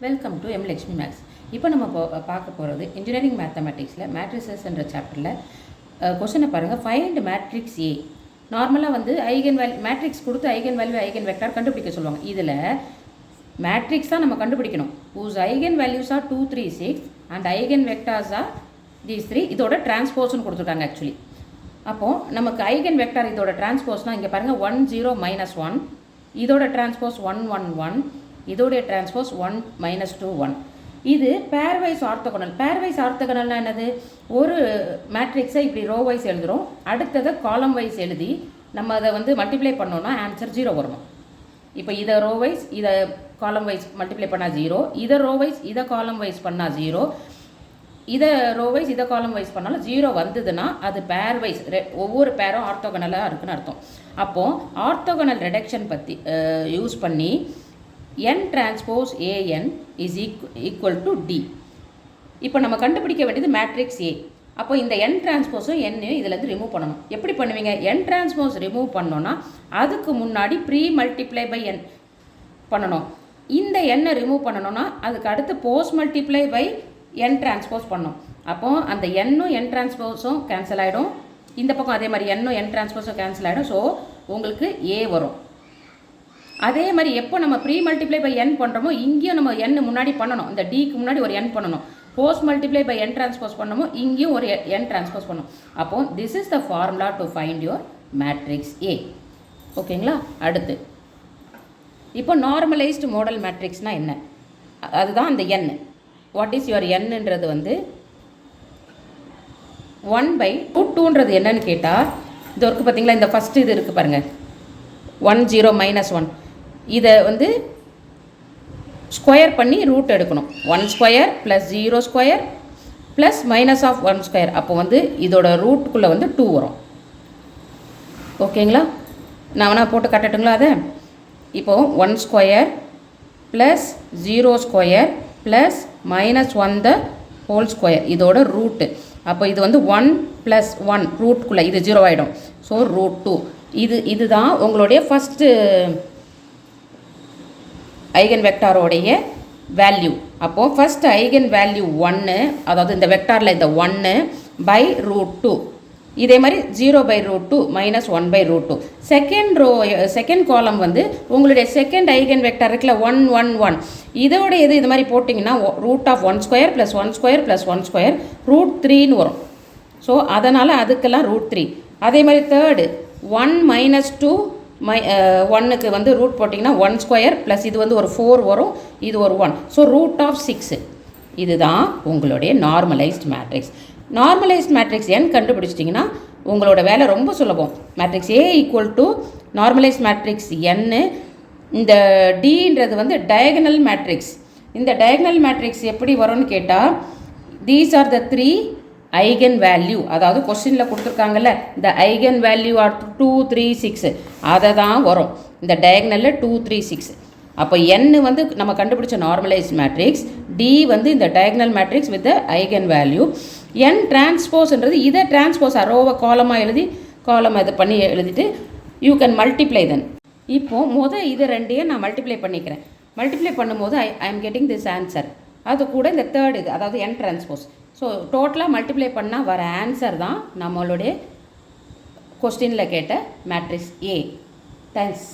Welcome to M Lakshmi maths. இப்போ நம்ம பார்க்க போகிறது இன்ஜினியரிங் மேத்தமெட்டிக்ஸில் மேட்ரிசஸ்ன்ற சாப்டரில் கொஸ்டினை பாருங்கள். Find matrix A. நார்மலாக வந்து ஐகன் வேல்யூ மேட்ரிக்ஸ் கொடுத்து ஐகன் வேல்யூ ஐகன் வெக்டார் கண்டுபிடிக்க சொல்லுவாங்க. இதில் மேட்ரிக்ஸ் தான் நம்ம கண்டுபிடிக்கணும். Whose eigen values are 2 3 6 and eigen vectors are these 3. இதோட டிரான்ஸ்போஸ்னு கொடுத்துருக்காங்க ஆக்சுவலி. அப்போது நமக்கு ஐகன் வெக்டார் இதோட டிரான்ஸ்போஸ்னால் இங்கே பாருங்கள் 1 0 -1, இதோட டிரான்ஸ்போஸ் 1 1 1, இதோடைய டிரான்ஸ்போஸ் 1 -2 1. இது பேர்வைஸ் ஆர்த்தோகனல். பேர்வைஸ் ஆர்த்தோகனல்னால் என்னது? ஒரு மேட்ரிக்ஸை இப்படி ரோ வைஸ் எழுதுகிறோம், அடுத்ததை காலம் வைஸ் எழுதி நம்ம அதை வந்து மல்டிப்ளை பண்ணோன்னா ஆன்சர் 0 வரணும். இப்போ இதை ரோ வைஸ் இதை காலம் வைஸ் மல்டிப்ளை பண்ணால் 0, இதை ரோ வைஸ் இதை காலம் வைஸ் பண்ணால் 0, இதை ரோ வைஸ் இதை காலம் வைஸ் பண்ணாலும் 0 வந்ததுன்னா அது பேர் வைஸ் ஒவ்வொரு பேரும் ஆர்த்தோகனலாக இருக்குன்னு அர்த்தம். அப்போது ஆர்த்தோகனல் ரெடக்ஷன் பற்றி யூஸ் பண்ணி n transpose an is equal to D. இப்போ நம்ம கண்டுபிடிக்க வேண்டியது மேட்ரிக்ஸ் ஏ. அப்போ இந்த n டிரான்ஸ்போஸும் என்னையும் இதிலேருந்து ரிமூவ் பண்ணணும். எப்படி பண்ணுவீங்க? n டிரான்ஸ்போஸ் ரிமூவ் பண்ணோன்னா அதுக்கு முன்னாடி ப்ரீ மல்டிப்ளை பை n பண்ணணும். இந்த n ரிமூவ் பண்ணணும்னா அதுக்கு அடுத்து post multiply by n transpose பண்ணணும். அப்போது அந்த n-ம் n டிரான்ஸ்போஸும் கேன்சல் ஆகிடும். இந்த பக்கம் அதே மாதிரி n-ம் n டிரான்ஸ்போஸும் கேன்சல் ஆகிடும். ஸோ உங்களுக்கு ஏ வரும். அதே மாதிரி எப்போ நம்ம ப்ரீ மல்டிப்ளை பை n பண்ணுறோமோ இங்கேயும் நம்ம n முன்னாடி பண்ணணும். இந்த டிக்கு முன்னாடி ஒரு n பண்ணணும். Post multiply by n transpose பண்ணமோ இங்கேயும் ஒரு n டிரான்ஸ்போஸ் பண்ணணும். அப்போது this is the formula to find your matrix A. ஓகேங்களா? அடுத்து இப்போ நார்மலைஸ்டு மாடல் மேட்ரிக்ஸ்னால் என்ன? அதுதான் அந்த n. வாட் இஸ் யுவர் nன்றது வந்து 1/√2ன்றது என்னன்னு கேட்டால் இது இருக்குது பார்த்தீங்களா? இந்த ஃபஸ்ட்டு இது இருக்குது பாருங்கள், 1 0 -1. இதை வந்து ஸ்கொயர் பண்ணி ரூட் எடுக்கணும். 1 square plus 0 square plus minus of 1 square. அப்போ வந்து இதோட ரூட்டுக்குள்ளே வந்து 2 வரும். ஓகேங்களா? நான் வேணா போட்டு கட்டட்டுங்களா அதை? இப்போது 1 square plus 0 square plus -1 the whole square இதோட ரூட்டு. அப்போ இது வந்து 1 + 1 ரூட்டுக்குள்ளே இது 0 ஆகிடும். ஸோ √2. இதுதான் உங்களுடைய ஃபஸ்ட்டு ஐகன் வெக்டாரோடைய வேல்யூ. அப்போது ஃபஸ்ட் ஐகன் வேல்யூ 1, அதாவது இந்த வெக்டாரில் இந்த 1/√2. இதே மாதிரி 0/√2 -1/√2. செகண்ட் காலம் வந்து உங்களுடைய செகண்ட் ஐகன் வெக்டார் இருக்குல்ல 1 1 1, இதோட இது மாதிரி போட்டிங்கன்னா √1² + 1² + 1² √3ன்னு வரும். ஸோ அதனால் அதுக்கெல்லாம் √3. அதே மாதிரி தேர்டு 1 -2 1க்கு வந்து ரூட் போட்டிங்கன்னா 1² ப்ளஸ் இது வந்து ஒரு 4 வரும், இது ஒரு 1. ஸோ √6. இதுதான் உங்களுடைய normalised matrix. Normalised matrix n கண்டுபிடிச்சிட்டிங்கன்னா உங்களோட வேலை ரொம்ப சுலபம். Matrix A equal to normalised matrix n. இந்த டின்றது வந்து டயகனல் மேட்ரிக்ஸ். இந்த டயகனல் மேட்ரிக்ஸ் எப்படி வரும்னு கேட்டால் these are the 3 eigen value. அதாவது கொஸ்டினில் கொடுத்துருக்காங்கல்ல, இந்த ஐகன் வேல்யூ ஆர் 2 3 6 அதை தான் வரும் இந்த டயகனலில் 2 3 6. அப்போ n வந்து நம்ம கண்டுபிடிச்ச நார்மலைஸ்ட் மேட்ரிக்ஸ், டி வந்து இந்த diagonal matrix with eigen value. n டிரான்ஸ்போஸ்ன்றது இதை டிரான்ஸ்போஸ் ரோவை காலமாக எழுதி காலம் இது பண்ணி எழுதிட்டு யூ கேன் மல்டிப்ளை தென். இப்போது இது ரெண்டையும் நான் மல்டிப்ளை பண்ணிக்கிறேன். மல்டிப்ளை பண்ணும்போது I am getting this answer. அது கூட இந்த தேர்ட் இது அதாவது n டிரான்ஸ்போஸ். ஸோ டோட்டலாக மல்டிப்ளை பண்ணால் வர ஆன்சர் தான் நம்மளுடைய கொஸ்டினில் கேட்ட மேட்ரிக்ஸ் ஏ. தேங்க்ஸ்.